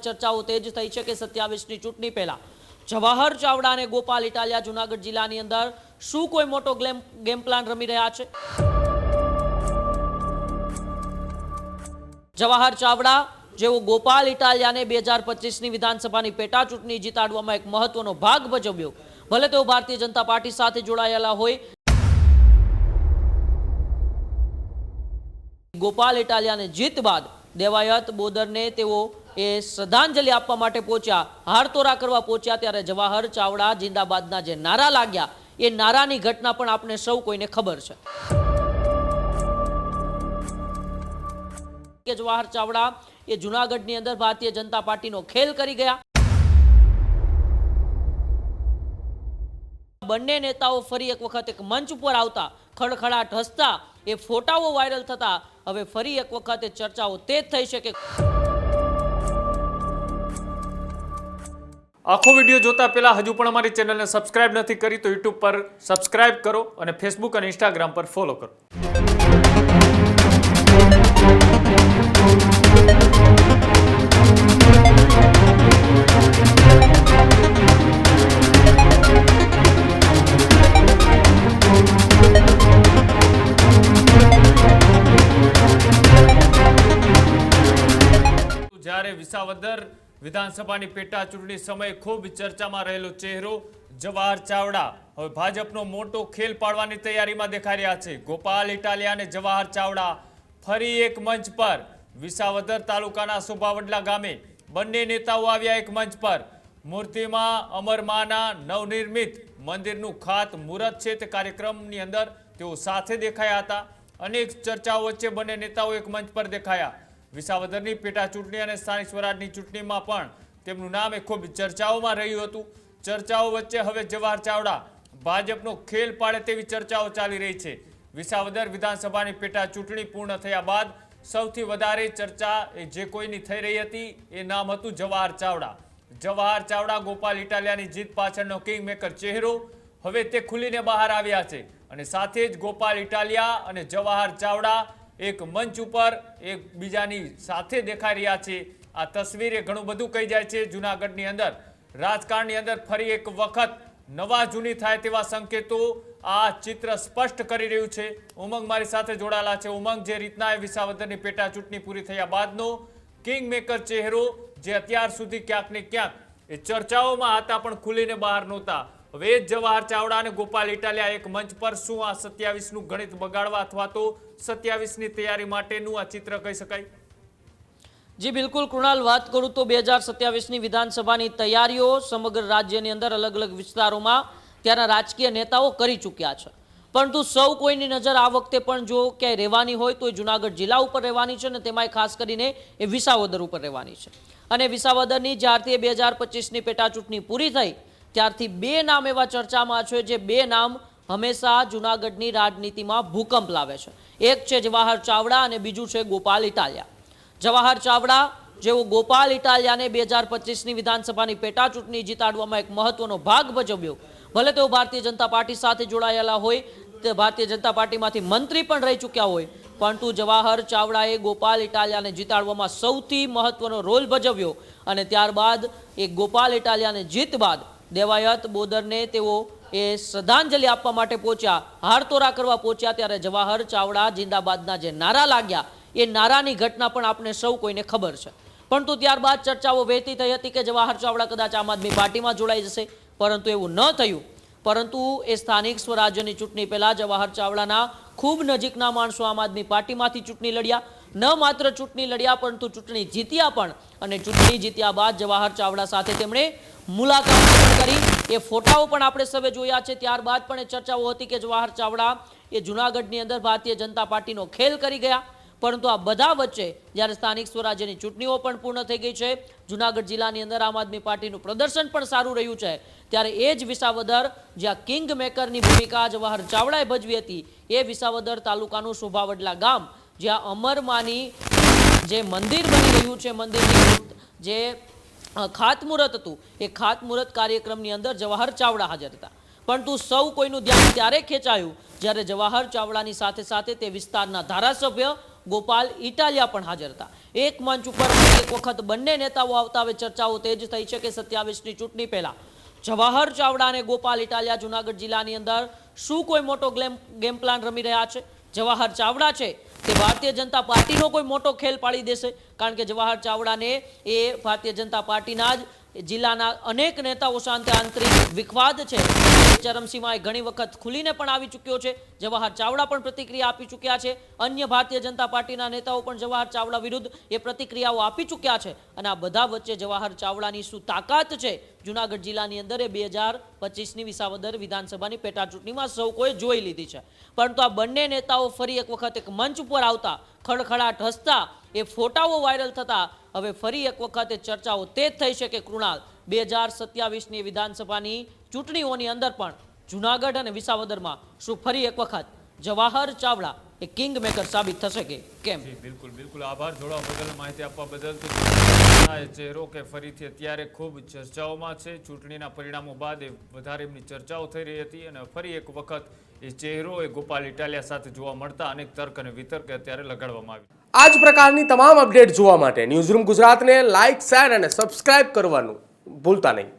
ચર્ચાઓ તેજ થઈ છે કે 27ની ચૂંટણી પહેલા જવાહર ચાવડા અને ગોપાલ ઇટાલિયા જૂનાગઢ જિલ્લાની અંદર શું કોઈ મોટો ગેમ પ્લાન રમી રહ્યા છે? જવાહર ચાવડા જેઓ ગોપાલ ઇટાલિયાને 2025ની વિધાનસભાની પેટા ચૂંટણી જીતાડવામાં એક મહત્વનો ભાગ ભજવ્યો, ભલે તેઓ ભારતીય જનતા પાર્ટી સાથે જોડાયેલા હોય, ગોપાલ ઇટાલિયાને જીત બાદ દેવાયત બોદરને તેઓ શ્રદ્ધાંજલિ આપવા માટે પહોંચ્યા, હારતોરા કરવા પહોંચ્યા, ત્યારે જવાહર ચાવડા જિંદાબાદના જે નારા લાગ્યા એ નારાની ઘટના પણ આપણે સૌ કોઈને ખબર છે કે જવાહર ચાવડા એ જૂનાગઢની અંદર ભારતીય જનતા પાર્ટીનો ખેલ કરી ગયા। બંને નેતાઓ ફરી એક વખત એક મંચ ઉપર આવતા, ખડખડાટ હસતા, એ ફોટાઓ વાયરલ થતા હવે ફરી એક વખત એ ચર્ચાઓ તેજ થઈ છે કે આખો વિડિયો જોતા પહેલા હજુ પણ અમારી ચેનલને સબસ્ક્રાઇબ નથી કરી તો YouTube પર સબસ્ક્રાઇબ કરો અને Facebook અને Instagram પર ફોલો કરો। જ્યારે વિસાવદર વિધાનસભાની પેટા ચૂંટણી સમયે ખૂબ ચર્ચામાં રહેલો ચહેરો જવાહર ચાવડા હવે ભાજપનો મોટો ખેલ પાડવાની તૈયારીમાં દેખાઈ રહ્યા છે। ગોપાલ ઇટાલિયા અને જવાહર ચાવડા ફરી એક મંચ પર વિસાવદર તાલુકાના સુભાવડલા ગામે બંને નેતાઓ આવ્યા એક મંચ પર। મૂર્તિમાં અમરમાના નવનિર્મિત મંદિરનું ખાતમુહૂર્ત છે તે કાર્યક્રમની અંદર તેઓ સાથે દેખાયા હતા। અનેક ચર્ચાઓ વચ્ચે બંને નેતાઓ એક મંચ પર દેખાયા। વિસાવદરની પેટા ચૂંટણી અને સ્થાનિક સ્વરાજની ચૂંટણીમાં પણ તેમનું નામ ખૂબ ચર્ચાઓમાં રહ્યું હતું। ચર્ચાઓ વચ્ચે હવે જવાહર ચાવડા ભાજપનો ખેલ પાડે તેવી ચર્ચાઓ ચાલી રહી છે। વિસાવદર વિધાનસભાની પેટા ચૂંટણી પૂર્ણ થયા બાદ સૌથી વધારે ચર્ચા જે કોઈની થઈ રહી હતી એ નામ હતું જવાહર ચાવડા। જવાહર ચાવડા ગોપાલ ઇટાલિયાની જીત પાછળનો કિંગમેકર ચહેરો હવે તે ખુલીને બહાર આવ્યા છે અને સાથે જ ગોપાલ ઇટાલિયા અને જવાહર ચાવડા એક મંચ ઉપર એકબીજાની સાથે દેખાઈ રહ્યા છે। આ તસવીરે ઘણું બધું કહી જાય છે। જૂનાગઢની અંદર રાજકારણની અંદર ફરી એક વખત નવા જૂની થાય તેવા સંકેતો આ ચિત્ર સ્પષ્ટ કરી રહ્યું છે। ઉમંગ મારી સાથે જોડાયેલા છે। ઉમંગ, જે રીતના એ વિસાવદરની પેટા ચૂંટણી પૂરી થયા બાદનો કિંગમેકર ચહેરો જે અત્યાર સુધી ક્યાંક ને ક્યાંક એ ચર્ચાઓમાં હતા પણ ખુલીને બહાર નહોતા, હવે જવાહર ચાવડા અને ગોપાલ ઇટાલિયા એક મંચ પર શું આ 27નું ગણિત બગાડવા અથવા તો 27ની તૈયારી માટેનું આ ચિત્ર કહી શકાય? જી બિલકુલ કૃણાલ, વાત કરું તો 2027ની વિધાનસભાની તૈયારીઓ સમગ્ર રાજ્યની અંદર અલગ અલગ વિસ્તારોમાં ત્યાંના રાજકીય નેતાઓ કરી ચૂક્યા છે, પરંતુ સૌ કોઈની નજર આ વખતે પણ જો ક્યાંય રહેવાની હોય તો જૂનાગઢ જિલ્લા ઉપર રહેવાની છે અને તેમાંય ખાસ કરીને એ વિસાવદર ઉપર રહેવાની છે। અને વિસાવદરની જ્યારથી 2025ની પેટા ચૂંટણી પૂરી થઈ ત્યારથી બે નામ એવા ચર્ચામાં છે જે બે નામ હંમેશા જૂનાગઢની રાજનીતિમાં ભૂકંપ લાવે છે। એક છે જવાહર ચાવડા અને બીજું છે ગોપાલ ઇટાલિયા। જવાહર ચાવડા જેઓ ગોપાલ ઇટાલિયાને 2025ની વિધાનસભાની પેટા ચૂંટણી જીતાડવામાં એક મહત્વનો ભાગ ભજવ્યો, ભલે તેઓ ભારતીય જનતા પાર્ટી સાથે જોડાયેલા હોય, તે ભારતીય જનતા પાર્ટીમાંથી મંત્રી પણ રહી ચૂક્યા હોય, પરંતુ જવાહર ચાવડાએ ગોપાલ ઇટાલિયાને જીતાડવામાં સૌથી મહત્વનો રોલ ભજવ્યો અને ત્યારબાદ એ ગોપાલ ઇટાલિયાને જીત બાદ દેવાયત બોદરને તેઓ શ્રદ્ધાંજલિ આપવા માટે પહોંચ્યા, હારતોરા કરવા પહોંચ્યા, ત્યારે જવાહર ચાવડા જિંદાબાદના જે નારા લાગ્યા એ નારાની ઘટના પણ આપણે સૌ કોઈને ખબર છે। પરંતુ ત્યારબાદ ચર્ચાઓ વહેતી થઈ હતી કે જવાહર ચાવડા કદાચ આમ આદમી પાર્ટીમાં જોડાઈ જશે, પરંતુ એવું ન થયું। પરંતુ એ સ્થાનિક સ્વરાજ્યની ચૂંટણી પહેલા જવાહર ચાવડાના ખૂબ નજીકના માણસો આમ આદમી પાર્ટીમાંથી ચૂંટણી લડ્યા, ન માત્ર ચૂંટણી લડ્યા પરંતુ ચૂંટણી જીત્યા પણ, અને ચૂંટણી જીત્યા બાદ જવાહર ચાવડા સાથે તેમણે મુલાકાત કરી, એ ફોટાઓ પણ આપણે સૌએ જોયા છે। ત્યારબાદ પણ એ ચર્ચાઓ હતી કે જવાહર ચાવડા એ જૂનાગઢની અંદર ભારતીય જનતા પાર્ટીનો ખેલ કરી ગયા। પરંતુ આ બધા વચ્ચે જ્યારે સ્થાનિક સ્વરાજ્યની ચૂંટણીઓ પણ પૂર્ણ થઈ ગઈ છે, જૂનાગઢ જિલ્લાની અંદર આમ આદમી પાર્ટીનું પ્રદર્શન પણ સારું રહ્યું છે, ત્યારે એ જ વિસાવદર જ્યાં કિંગ મેકરની ભૂમિકા જવાહર ચાવડાએ ભજવી હતી, એ વિસાવદર તાલુકાનું સુભાવડલા ગામ જ્યાં અમરમાની જે મંદિર બની રહ્યું છે, મંદિરની જે ખાતમુહૂર્ત હતું, એ ખાતમુહૂર્ત કાર્યક્રમની અંદર જવાહર ચાવડા હાજર હતા। પરંતુ સૌ કોઈનું ધ્યાન ત્યારે ખેંચાયું જ્યારે જવાહર ચાવડાની સાથે સાથે તે વિસ્તારના ધારાસભ્ય ગોપાલ ઇટાલિયા પણ હાજર હતા. એક મંચ ઉપર એક વખત બંને નેતાઓ આવતા હવે ચર્ચાઓ તેજ થઈ છે કે 27ની ચૂંટણી પહેલા જવાહર ચાવડા અને ગોપાલ ઇટાલિયા જુનાગઢ જિલ્લાની અંદર શું કોઈ મોટો ગેમ પ્લાન રમી રહ્યા છે? જવાહર ચાવડા છે તે ભારતીય જનતા પાર્ટીનો કોઈ મોટો ખેલ પાડી દેશે? કારણ કે જવાહર ચાવડાને એ ભારતીય જનતા પાર્ટીના જ જિલ્લાના અનેક નેતાઓ સાથે આંતરિક વિખવાદ છે ચરમસીમાએ ઘણી વખત ખુલીને પણ આવી ચૂક્યો છે. જવાહર ચાવડા પણ પ્રતિક્રિયા આપી ચૂક્યા છે. અન્ય ભારતીય જનતા પાર્ટીના નેતાઓ પણ જવાહર ચાવડા વિરુદ્ધ એ પ્રતિક્રિયાઓ આપી ચૂક્યા છે. અને આ બધા વચ્ચે જવાહર ચાવડાની શું તાકાત છે જુનાગઢ જિલ્લાની અંદર એ 2025ની વિસાવદર વિધાનસભાની પેટા ચૂંટણીમાં સૌ કોઈ જોઈ લીધી છે. પરંતુ આ બંને નેતાઓ ફરી એક વખત એક મંચ ઉપર આવતા ખડખડાટ હસતા એ ફોટાઓ વાયરલ થતા હવે ફરી એક વખત ચર્ચાઓ તેજ થઈ છે કે કૃણાલ 2027ની વિધાનસભાની ચૂંટણીઓની અંદર પણ જુનાગઢ અને વિસાવદરમાં શું ફરી એક વખત જવાહર ચાવડા એ કિંગ મેકર સાબિત થશે કે કેમ? બિલકુલ બિલકુલ આભાર જોડાવા બદલ, માહિતી આપવા બદલ. તો એ ચહેરો કે ફરીથી અત્યારે ખૂબ ચર્ચાઓમાં છે. ચૂંટણીના પરિણામો બાદ એ વધારે એમની ચર્ચાઓ થઈ રહી હતી અને ફરી એક વખત એ ચહેરો એ ગોપાલ ઇટાલિયા સાથે જોવા મળતા અનેક તર્ક અને વિતર્ક અત્યારે લગાડવામાં આવી. આ જ પ્રકારની તમામ અપડેટ જોવા માટે ન્યૂઝરૂમ ગુજરાતને લાઇક, શેર અને સબસ્ક્રાઇબ કરવાનું ભૂલતા નહીં.